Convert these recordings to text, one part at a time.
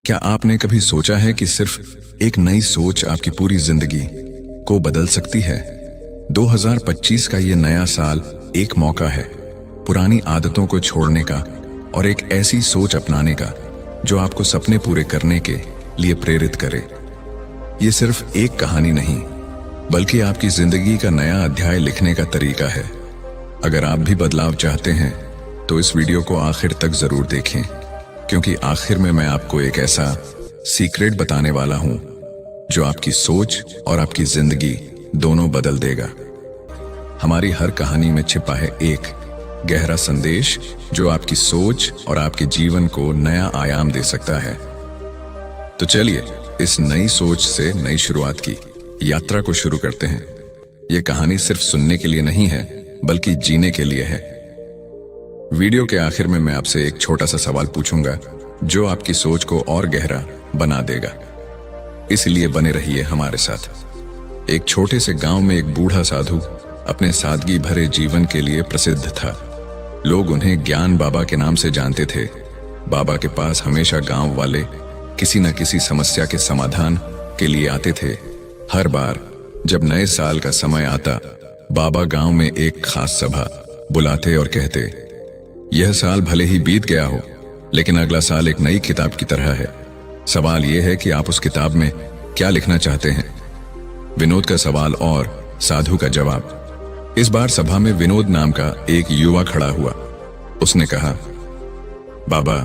क्या आपने कभी सोचा है कि सिर्फ एक नई सोच आपकी पूरी जिंदगी को बदल सकती है? 2025 का ये नया साल एक मौका है पुरानी आदतों को छोड़ने का और एक ऐसी सोच अपनाने का जो आपको सपने पूरे करने के लिए प्रेरित करे। ये सिर्फ एक कहानी नहीं, बल्कि आपकी जिंदगी का नया अध्याय लिखने का तरीका है। अगर आप भी बदलाव चाहते हैं तो इस वीडियो को आखिर तक जरूर देखें, क्योंकि आखिर में मैं आपको एक ऐसा सीक्रेट बताने वाला हूं जो आपकी सोच और आपकी जिंदगी दोनों बदल देगा। हमारी हर कहानी में छिपा है एक गहरा संदेश जो आपकी सोच और आपके जीवन को नया आयाम दे सकता है। तो चलिए इस नई सोच से नई शुरुआत की यात्रा को शुरू करते हैं। यह कहानी सिर्फ सुनने के लिए नहीं है, बल्कि जीने के लिए है। वीडियो के आखिर में मैं आपसे एक छोटा सा सवाल पूछूंगा जो आपकी सोच को और गहरा बना देगा। इसलिए बने रहिए हमारे साथ। एक छोटे से गांव में एक बूढ़ा साधु अपने सादगी भरे जीवन के लिए प्रसिद्ध था। लोग उन्हें ज्ञान बाबा के नाम से जानते थे। बाबा के पास हमेशा गांव वाले किसी न किसी समस्या के समाधान के लिए आते थे। हर बार जब नए साल का समय आता, बाबा गांव में एक खास सभा बुलाते और कहते, यह साल भले ही बीत गया हो, लेकिन अगला साल एक नई किताब की तरह है। सवाल यह है कि आप उस किताब में क्या लिखना चाहते हैं। विनोद का सवाल और साधु का जवाब। इस बार सभा में विनोद नाम का एक युवा खड़ा हुआ। उसने कहा, बाबा,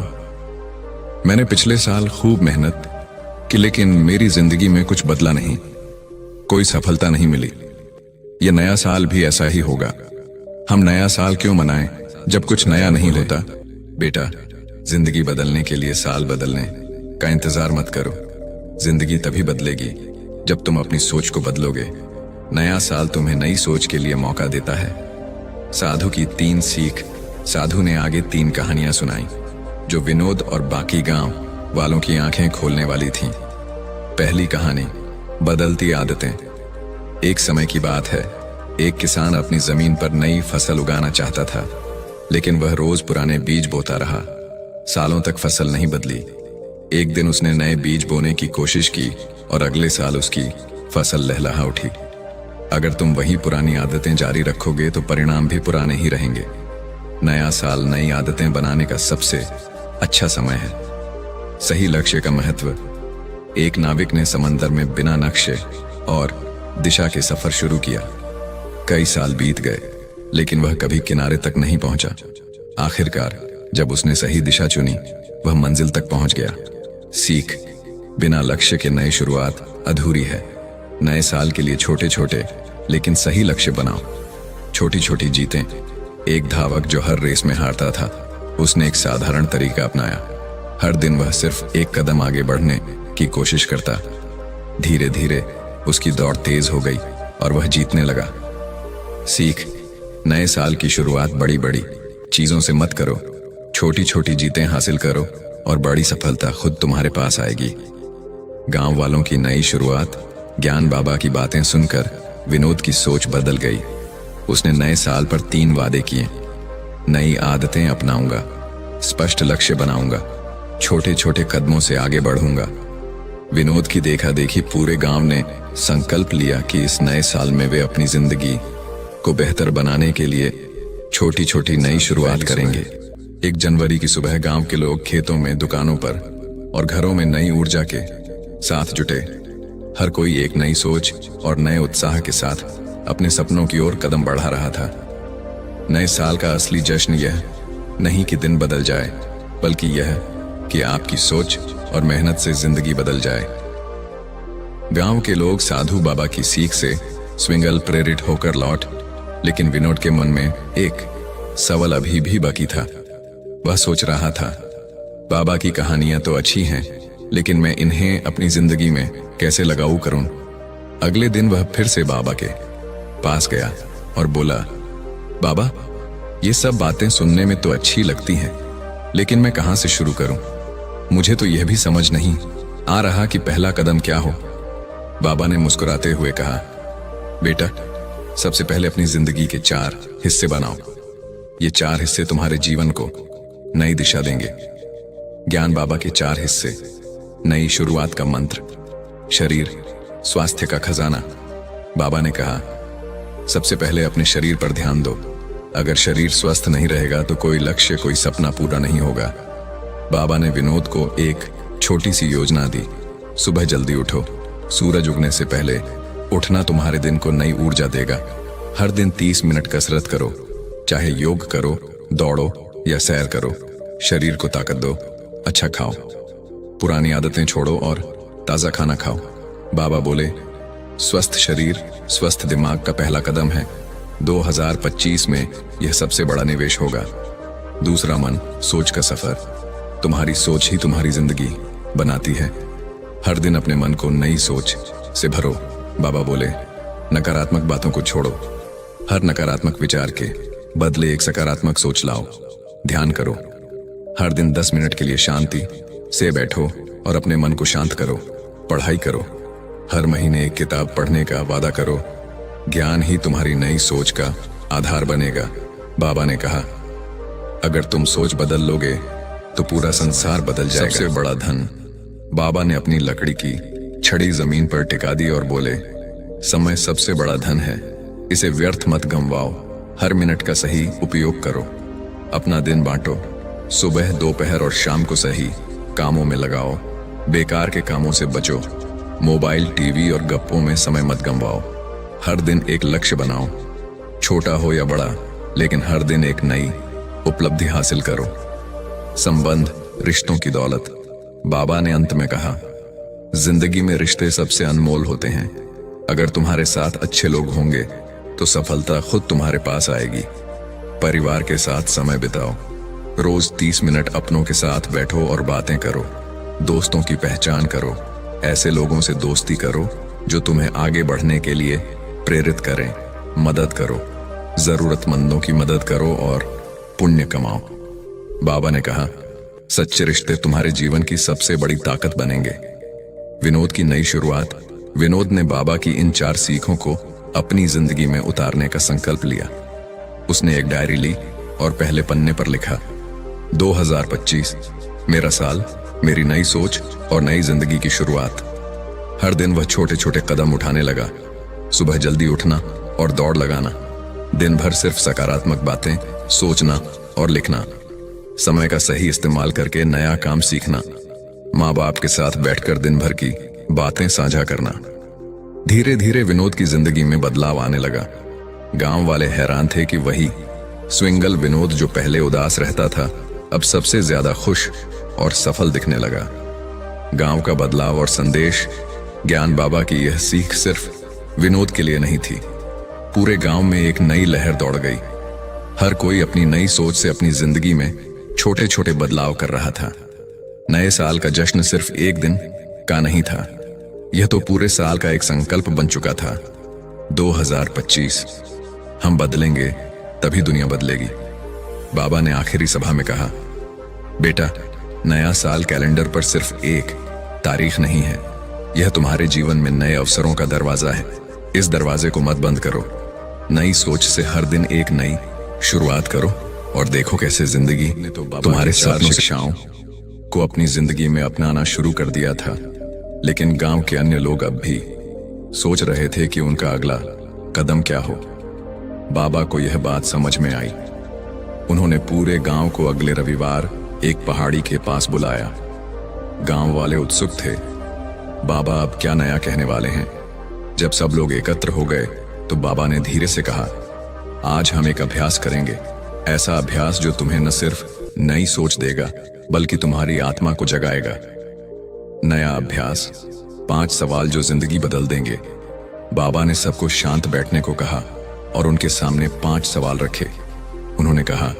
मैंने पिछले साल खूब मेहनत की, लेकिन मेरी जिंदगी में कुछ बदला नहीं, कोई सफलता नहीं मिली। यह नया साल भी ऐसा ही होगा। हम नया साल क्यों मनाएं जब कुछ नया नहीं होता? बेटा, जिंदगी बदलने के लिए साल बदलने का इंतजार मत करो। जिंदगी तभी बदलेगी जब तुम अपनी सोच को बदलोगे। नया साल तुम्हें नई सोच के लिए मौका देता है। साधु की 3 सीख। साधु ने आगे 3 कहानियां सुनाई जो विनोद और बाकी गांव वालों की आंखें खोलने वाली थीं। पहली कहानी, बदलती आदतें। एक समय की बात है, एक किसान अपनी जमीन पर नई फसल उगाना चाहता था, लेकिन वह रोज पुराने बीज बोता रहा। सालों तक फसल नहीं बदली। एक दिन उसने नए बीज बोने की कोशिश की और अगले साल उसकी फसल लहलहा उठी। अगर तुम वही पुरानी आदतें जारी रखोगे तो परिणाम भी पुराने ही रहेंगे। नया साल नई आदतें बनाने का सबसे अच्छा समय है। सही लक्ष्य का महत्व। एक नाविक ने समंदर में बिना नक्शे और दिशा के सफर शुरू किया। कई साल बीत गए, लेकिन वह कभी किनारे तक नहीं पहुंचा। आखिरकार जब उसने सही दिशा चुनी, वह मंजिल तक पहुंच गया। सीख, बिना लक्ष्य के नई शुरुआत अधूरी है। नए साल के लिए छोटे छोटे लेकिन सही लक्ष्य बनाओ। छोटी छोटी जीतें। एक धावक जो हर रेस में हारता था, उसने एक साधारण तरीका अपनाया। हर दिन वह सिर्फ एक कदम आगे बढ़ने की कोशिश करता। धीरे धीरे उसकी दौड़ तेज हो गई और वह जीतने लगा। सीख, नए साल की शुरुआत बड़ी बड़ी चीजों से मत करो। छोटी छोटी जीतें हासिल करो और बड़ी सफलता खुद तुम्हारे पास आएगी। गांव वालों की नई शुरुआत। ज्ञान बाबा की बातें सुनकर विनोद की सोच बदल गई। उसने नए साल पर 3 वादे किए। नई आदतें अपनाऊंगा, स्पष्ट लक्ष्य बनाऊंगा, छोटे छोटे कदमों से आगे बढ़ूंगा। विनोद की देखा देखी पूरे गांव ने संकल्प लिया कि इस नए साल में वे अपनी जिंदगी को बेहतर बनाने के लिए छोटी छोटी नई शुरुआत करेंगे। 1 जनवरी की सुबह गांव के लोग खेतों में, दुकानों पर और घरों में नई ऊर्जा के साथ जुटे। हर कोई एक नई सोच और नए उत्साह के साथ अपने सपनों की ओर कदम बढ़ा रहा था। नए साल का असली जश्न यह नहीं कि दिन बदल जाए, बल्कि यह कि आपकी सोच और मेहनत से जिंदगी बदल जाए। गांव के लोग साधु बाबा की सीख से स्विंगल प्रेरित होकर लौट, लेकिन विनोद के मन में एक सवाल अभी भी बाकी था। वह सोच रहा था, बाबा की कहानियां तो अच्छी हैं, लेकिन मैं इन्हें अपनी जिंदगी में कैसे लागू करूं? अगले दिन वह फिर से बाबा के पास गया और बोला, बाबा, ये सब बातें सुनने में तो अच्छी लगती हैं, लेकिन मैं कहां से शुरू करूं? मुझे तो यह भी समझ नहीं आ रहा कि पहला कदम क्या हो। बाबा ने मुस्कुराते हुए कहा, बेटा, सबसे पहले अपनी जिंदगी के 4 हिस्से बनाओ। ये 4 हिस्से तुम्हारे जीवन को नई दिशा देंगे। ज्ञान बाबा के 4 हिस्से। नई शुरुआत का मंत्र। शरीर स्वास्थ्य का खजाना। बाबा ने कहा, सबसे पहले अपने शरीर पर ध्यान दो। अगर शरीर स्वस्थ नहीं रहेगा तो कोई लक्ष्य, कोई सपना पूरा नहीं होगा। बाबा ने विनोद को एक छोटी सी योजना दी। सुबह जल्दी उठो, सूरज उगने से पहले उठना तुम्हारे दिन को नई ऊर्जा देगा। हर दिन 30 मिनट कसरत करो, चाहे योग करो, दौड़ो या सैर करो। शरीर को ताकत दो, अच्छा खाओ, पुरानी आदतें छोड़ो और ताज़ा खाना खाओ। बाबा बोले, स्वस्थ शरीर स्वस्थ दिमाग का पहला कदम है। 2025 में यह सबसे बड़ा निवेश होगा। दूसरा, मन सोच का सफर। तुम्हारी सोच ही तुम्हारी जिंदगी बनाती है। हर दिन अपने मन को नई सोच से भरो। बाबा बोले, नकारात्मक बातों को छोड़ो। हर नकारात्मक विचार के बदले एक सकारात्मक सोच लाओ। ध्यान करो, हर दिन 10 मिनट के लिए शांति से बैठो और अपने मन को शांत करो। पढ़ाई करो, हर महीने एक किताब पढ़ने का वादा करो। ज्ञान ही तुम्हारी नई सोच का आधार बनेगा। बाबा ने कहा, अगर तुम सोच बदल लोगे तो पूरा संसार बदल जाएगा। सबसे बड़ा धन। बाबा ने अपनी लकड़ी की छड़ी जमीन पर टिका दी और बोले, समय सबसे बड़ा धन है, इसे व्यर्थ मत गंवाओ। हर मिनट का सही उपयोग करो। अपना दिन बांटो, सुबह, दोपहर और शाम को सही कामों में लगाओ। बेकार के कामों से बचो। मोबाइल, टीवी और गप्पों में समय मत गंवाओ। हर दिन एक लक्ष्य बनाओ, छोटा हो या बड़ा, लेकिन हर दिन एक नई उपलब्धि हासिल करो। संबंध रिश्तों की दौलत। बाबा ने अंत में कहा, जिंदगी में रिश्ते सबसे अनमोल होते हैं। अगर तुम्हारे साथ अच्छे लोग होंगे तो सफलता खुद तुम्हारे पास आएगी। परिवार के साथ समय बिताओ। रोज 30 मिनट अपनों के साथ बैठो और बातें करो। दोस्तों की पहचान करो। ऐसे लोगों से दोस्ती करो जो तुम्हें आगे बढ़ने के लिए प्रेरित करें। मदद करो, जरूरतमंदों की मदद करो और पुण्य कमाओ। बाबा ने कहा, सच्चे रिश्ते तुम्हारे जीवन की सबसे बड़ी ताकत बनेंगे। विनोद की नई शुरुआत। विनोद ने बाबा की इन 4 सीखों को अपनी जिंदगी में उतारने का संकल्प लिया। उसने एक डायरी ली और पहले पन्ने पर लिखा, 2025 मेरा साल, मेरी नई सोच और नई जिंदगी की शुरुआत। हर दिन वह छोटे छोटे कदम उठाने लगा। सुबह जल्दी उठना और दौड़ लगाना। दिन भर सिर्फ सकारात्मक बातें सोचना और लिखना। समय का सही इस्तेमाल करके नया काम सीखना। माँ बाप के साथ बैठकर दिन भर की बातें साझा करना। धीरे धीरे विनोद की जिंदगी में बदलाव आने लगा। गांव वाले हैरान थे कि वही स्विंगल विनोद जो पहले उदास रहता था, अब सबसे ज्यादा खुश और सफल दिखने लगा। गांव का बदलाव और संदेश। ज्ञान बाबा की यह सीख सिर्फ विनोद के लिए नहीं थी, पूरे गांव में एक नई लहर दौड़ गई। हर कोई अपनी नई सोच से अपनी जिंदगी में छोटे छोटे बदलाव कर रहा था। नए साल का जश्न सिर्फ एक दिन का नहीं था, यह तो पूरे साल का एक संकल्प बन चुका था। 2025 हम बदलेंगे तभी दुनिया बदलेगी। बाबा ने आखिरी सभा में कहा, बेटा, नया साल कैलेंडर पर सिर्फ एक तारीख नहीं है, यह तुम्हारे जीवन में नए अवसरों का दरवाजा है। इस दरवाजे को मत बंद करो। नई सोच से हर दिन एक नई शुरुआत करो और देखो कैसे जिंदगी ने तो तुम्हारे साथ शिक्षाओं को अपनी जिंदगी में अपनाना शुरू कर दिया था। लेकिन गांव के अन्य लोग अब भी सोच रहे थे कि उनका अगला कदम क्या हो। बाबा को यह बात समझ में आई। उन्होंने पूरे गांव को अगले रविवार एक पहाड़ी के पास बुलाया। गांव वाले उत्सुक थे, बाबा अब क्या नया कहने वाले हैं। जब सब लोग एकत्र हो गए तो बाबा ने धीरे से कहा, आज हम एक अभ्यास करेंगे, ऐसा अभ्यास जो तुम्हें न सिर्फ नई सोच देगा बल्कि तुम्हारी आत्मा को जगाएगा। नया अभ्यास, 5 सवाल जो जिंदगी बदल देंगे। बाबा ने सबको शांत बैठने को कहा और उनके सामने 5 सवाल रखे। उन्होंने कहा,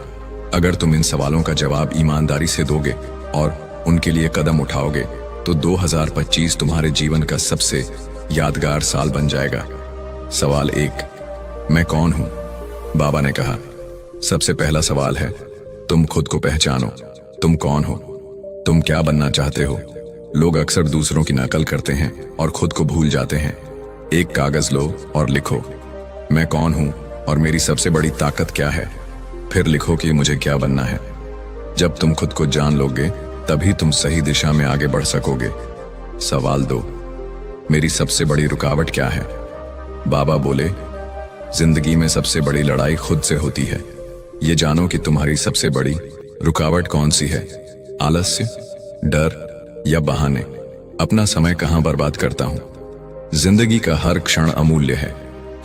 अगर तुम इन सवालों का जवाब ईमानदारी से दोगे और उनके लिए कदम उठाओगे तो 2025 तुम्हारे जीवन का सबसे यादगार साल बन जाएगा। सवाल 1, मैं कौन हूं? बाबा ने कहा, सबसे पहला सवाल है, तुम खुद को पहचानो। तुम कौन हो? तुम क्या बनना चाहते हो? लोग अक्सर दूसरों की नकल करते हैं और खुद को भूल जाते हैं। एक कागज लो और लिखो, मैं कौन हूं और मेरी सबसे बड़ी ताकत क्या है। फिर लिखो कि मुझे क्या बनना है। जब तुम खुद को जान लोगे तभी तुम सही दिशा में आगे बढ़ सकोगे। सवाल 2, मेरी सबसे बड़ी रुकावट क्या है? बाबा बोले, जिंदगी में सबसे बड़ी लड़ाई खुद से होती है। ये जानो कि तुम्हारी सबसे बड़ी रुकावट कौन सी है। आलस्य, डर या बहाने। अपना समय कहाँ बर्बाद करता हूं? जिंदगी का हर क्षण अमूल्य है।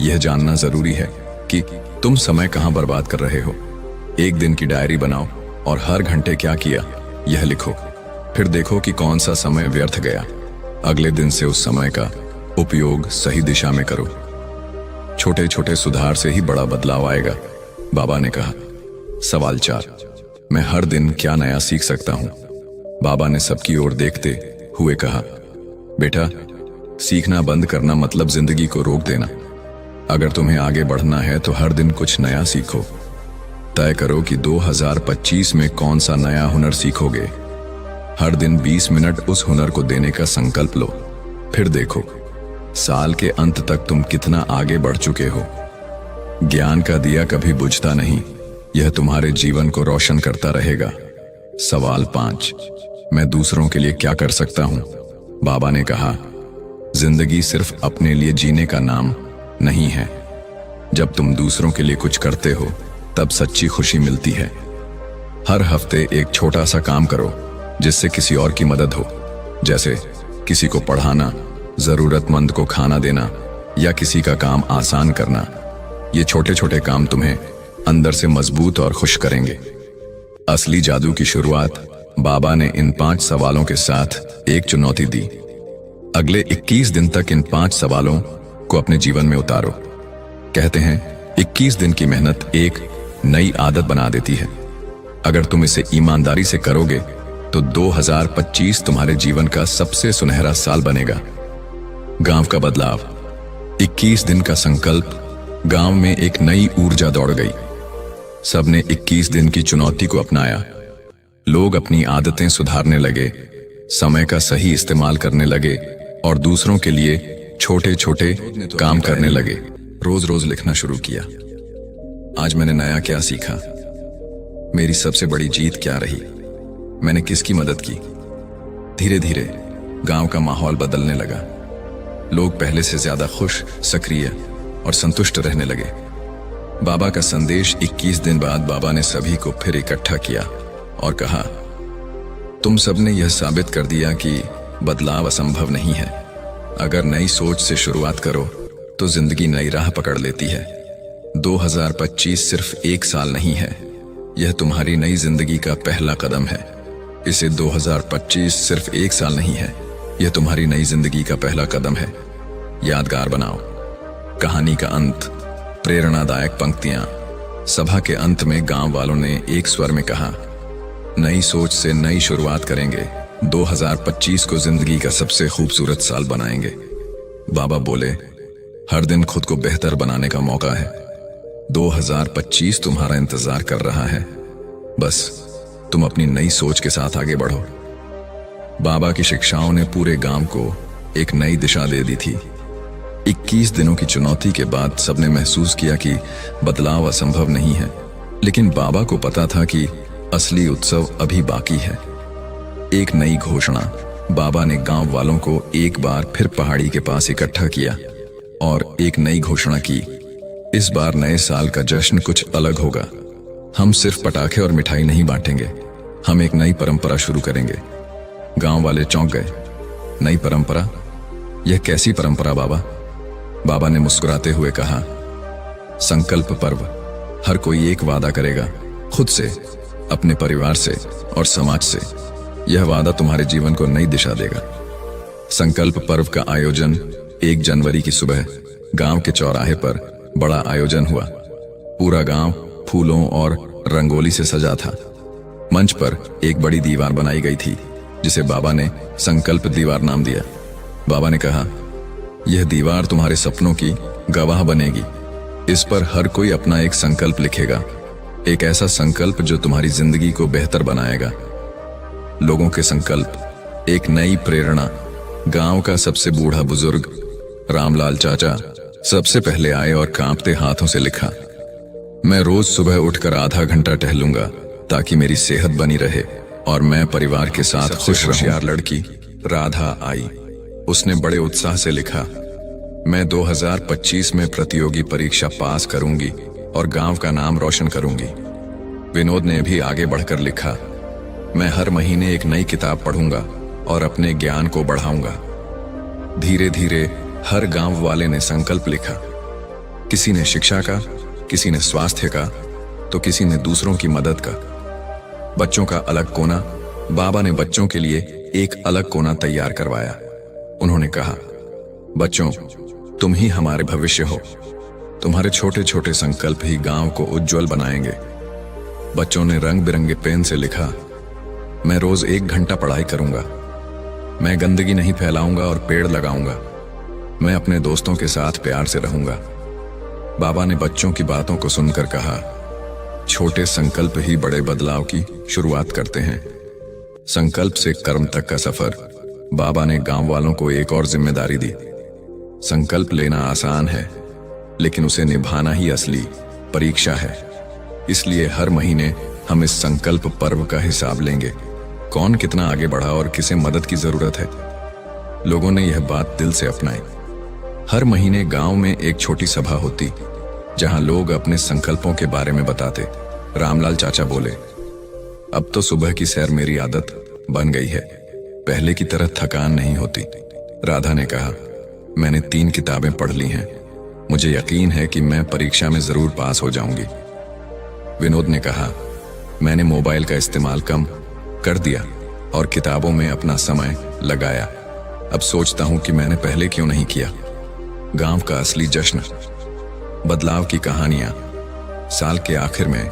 यह जानना जरूरी है कि तुम समय कहाँ बर्बाद कर रहे हो। एक दिन की डायरी बनाओ और हर घंटे क्या किया यह लिखो। फिर देखो कि कौन सा समय व्यर्थ गया। अगले दिन से उस समय का उपयोग सही दिशा में करो। छोटे छोटे सुधार से ही बड़ा बदलाव आएगा, बाबा ने कहा। सवाल 4, मैं हर दिन क्या नया सीख सकता हूं? बाबा ने सबकी ओर देखते हुए कहा, बेटा, सीखना बंद करना मतलब जिंदगी को रोक देना। अगर तुम्हें आगे बढ़ना है तो हर दिन कुछ नया सीखो। तय करो कि 2025 में कौन सा नया हुनर सीखोगे। हर दिन 20 मिनट उस हुनर को देने का संकल्प लो। फिर देखो साल के अंत तक तुम कितना आगे बढ़ चुके हो। ज्ञान का दिया कभी बुझता नहीं, यह तुम्हारे जीवन को रोशन करता रहेगा। सवाल 5, मैं दूसरों के लिए क्या कर सकता हूं? बाबा ने कहा, जिंदगी सिर्फ अपने लिए जीने का नाम नहीं है। जब तुम दूसरों के लिए कुछ करते हो तब सच्ची खुशी मिलती है। हर हफ्ते एक छोटा सा काम करो जिससे किसी और की मदद हो, जैसे किसी को पढ़ाना, जरूरतमंद को खाना देना या किसी का काम आसान करना। ये छोटे छोटे काम तुम्हें अंदर से मजबूत और खुश करेंगे। असली जादू की शुरुआत बाबा ने इन 5 सवालों के साथ एक चुनौती दी। अगले 21 दिन तक इन 5 सवालों को अपने जीवन में उतारो। कहते हैं 21 दिन की मेहनत एक नई आदत बना देती है। अगर तुम इसे ईमानदारी से करोगे तो 2025 तुम्हारे जीवन का सबसे सुनहरा साल बनेगा। गांव का बदलाव। 21 दिन का संकल्प। गांव में एक नई ऊर्जा दौड़ गई। सबने 21 दिन की चुनौती को अपनाया। लोग अपनी आदतें सुधारने लगे, समय का सही इस्तेमाल करने लगे और दूसरों के लिए छोटे छोटे काम करने लगे। रोज रोज लिखना शुरू किया। आज मैंने नया क्या सीखा? मेरी सबसे बड़ी जीत क्या रही? मैंने किसकी मदद की? धीरे धीरे गांव का माहौल बदलने लगा। लोग पहले से ज्यादा खुश, सक्रिय और संतुष्ट रहने लगे। बाबा का संदेश। 21 दिन बाद बाबा ने सभी को फिर इकट्ठा किया और कहा, तुम सबने यह साबित कर दिया कि बदलाव असंभव नहीं है। अगर नई सोच से शुरुआत करो तो जिंदगी नई राह पकड़ लेती है। 2025 सिर्फ एक साल नहीं है, यह तुम्हारी नई जिंदगी का पहला कदम है। इसे 2025 सिर्फ एक साल नहीं है, यह तुम्हारी नई जिंदगी का पहला कदम है। यादगार बनाओ। कहानी का अंत। प्रेरणादायक पंक्तियां। सभा के अंत में गांव वालों ने एक स्वर में कहा, नई सोच से नई शुरुआत करेंगे। 2025 को जिंदगी का सबसे खूबसूरत साल बनाएंगे। बाबा बोले, हर दिन खुद को बेहतर बनाने का मौका है। 2025 तुम्हारा इंतजार कर रहा है। बस तुम अपनी नई सोच के साथ आगे बढ़ो। बाबा की शिक्षाओं ने पूरे गांव को एक नई दिशा दे दी थी। 21 दिनों की चुनौती के बाद सबने महसूस किया कि बदलाव असंभव नहीं है, लेकिन बाबा को पता था कि असली उत्सव अभी बाकी है। एक नई घोषणा। बाबा ने गांव वालों को एक बार फिर पहाड़ी के पास इकट्ठा किया और एक नई घोषणा की। इस बार नए साल का जश्न कुछ अलग होगा। हम सिर्फ पटाखे और मिठाई नहीं बांटेंगे, हम एक नई परंपरा शुरू करेंगे। गांव वाले चौंक गए। नई परंपरा? यह कैसी परंपरा बाबा? बाबा ने मुस्कुराते हुए कहा, संकल्प पर्व। हर कोई एक वादा करेगा, खुद से, अपने परिवार से और समाज से। यह वादा तुम्हारे जीवन को नई दिशा देगा। संकल्प पर्व का आयोजन 1 जनवरी की सुबह गांव के चौराहे पर बड़ा आयोजन हुआ। पूरा गांव फूलों और रंगोली से सजा था। मंच पर एक बड़ी दीवार बनाई गई थी जिसे बाबा ने संकल्प दीवार नाम दिया। बाबा ने कहा, यह दीवार तुम्हारे सपनों की गवाह बनेगी। इस पर हर कोई अपना एक संकल्प लिखेगा, एक ऐसा संकल्प जो तुम्हारी जिंदगी को बेहतर बनाएगा। लोगों के संकल्प। एक नई प्रेरणा। गांव का सबसे बूढ़ा बुजुर्ग रामलाल चाचा सबसे पहले आए और कांपते हाथों से लिखा, मैं रोज सुबह उठकर आधा घंटा टहलूंगा ताकि मेरी सेहत बनी रहे। और मैं परिवार के साथ खुश होशियार लड़की राधा आई। उसने बड़े उत्साह से लिखा, मैं 2025 में प्रतियोगी परीक्षा पास करूंगी और गांव का नाम रोशन करूंगी। विनोद ने भी आगे बढ़कर लिखा, मैं हर महीने एक नई किताब पढ़ूंगा और अपने ज्ञान को बढ़ाऊंगा। धीरे धीरे हर गांव वाले ने संकल्प लिखा। किसी ने शिक्षा का, किसी ने स्वास्थ्य का, तो किसी ने दूसरों की मदद का। बच्चों का अलग कोना, बाबा ने बच्चों के लिए एक अलग कोना तैयार करवाया। उन्होंने कहा, बच्चों, तुम ही हमारे भविष्य हो। तुम्हारे छोटे छोटे संकल्प ही गांव को उज्जवल बनाएंगे। बच्चों ने रंग बिरंगे पेन से लिखा, मैं रोज 1 घंटा पढ़ाई करूंगा। मैं गंदगी नहीं फैलाऊंगा और पेड़ लगाऊंगा। मैं अपने दोस्तों के साथ प्यार से रहूंगा। बाबा ने बच्चों की बातों को सुनकर कहा, छोटे संकल्प ही बड़े बदलाव की शुरुआत करते हैं। संकल्प से कर्म तक का सफर। बाबा ने गांव वालों को एक और जिम्मेदारी दी। संकल्प लेना आसान है, लेकिन उसे निभाना ही असली परीक्षा है। इसलिए हर महीने हम इस संकल्प पर्व का हिसाब लेंगे। कौन कितना आगे बढ़ा और किसे मदद की जरूरत है। लोगों ने यह बात दिल से अपनाई। हर महीने गांव में एक छोटी सभा होती, जहां लोग अपने संकल्पों के बारे में बताते। रामलाल चाचा बोले, अब तो सुबह की सैर मेरी आदत बन गई है। पहले की तरह थकान नहीं होती। राधा ने कहा, मैंने 3 किताबें पढ़ ली हैं। मुझे यकीन है कि मैं परीक्षा में जरूर पास हो जाऊंगी। विनोद ने कहा, मैंने मोबाइल का इस्तेमाल कम कर दिया और किताबों में अपना समय लगाया। अब सोचता हूं कि मैंने पहले क्यों नहीं किया। गांव का असली जश्न, बदलाव की कहानियां। साल के आखिर में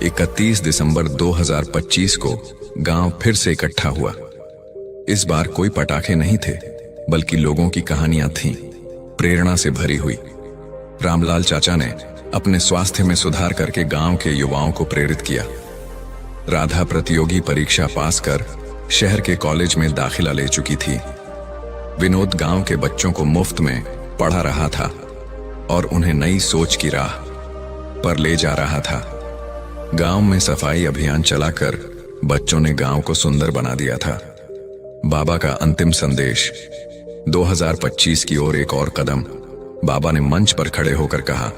31 दिसंबर 2025 को गांव फिर से इकट्ठा हुआ। इस बार कोई पटाखे नहीं थे, बल्कि लोगों की कहानियां थीं, प्रेरणा से भरी हुई। रामलाल चाचा ने अपने स्वास्थ्य में सुधार करके गांव के युवाओं को प्रेरित किया। राधा प्रतियोगी परीक्षा पास कर शहर के कॉलेज में दाखिला ले चुकी थी। विनोद गांव के बच्चों को मुफ्त में पढ़ा रहा था और उन्हें नई सोच की राह पर ले जा रहा था। गांव में सफाई अभियान चलाकर बच्चों ने गांव को सुंदर बना दिया था। बाबा का अंतिम संदेश। 2025 की ओर एक और कदम। बाबा ने मंच पर खड़े होकर कहा,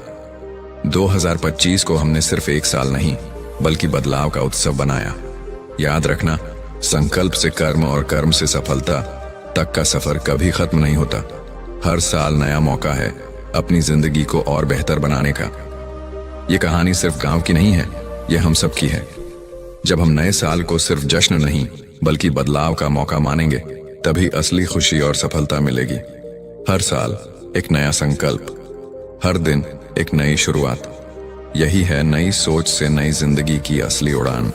2025 को हमने सिर्फ 1 साल नहीं, बल्कि बदलाव का उत्सव बनाया। याद रखना, संकल्प से कर्म और कर्म से सफलता तक का सफर कभी खत्म नहीं होता। हर साल नया मौका है अपनी जिंदगी को और बेहतर बनाने का। ये कहानी सिर्फ गांव की नहीं है, ये हम सब की है। जब हम नए साल को सिर्फ जश्न नहीं, बल्कि बदलाव का मौका मानेंगे, तभी असली खुशी और सफलता मिलेगी। हर साल एक नया संकल्प, हर दिन एक नई शुरुआत। यही है नई सोच से नई जिंदगी की असली उड़ान।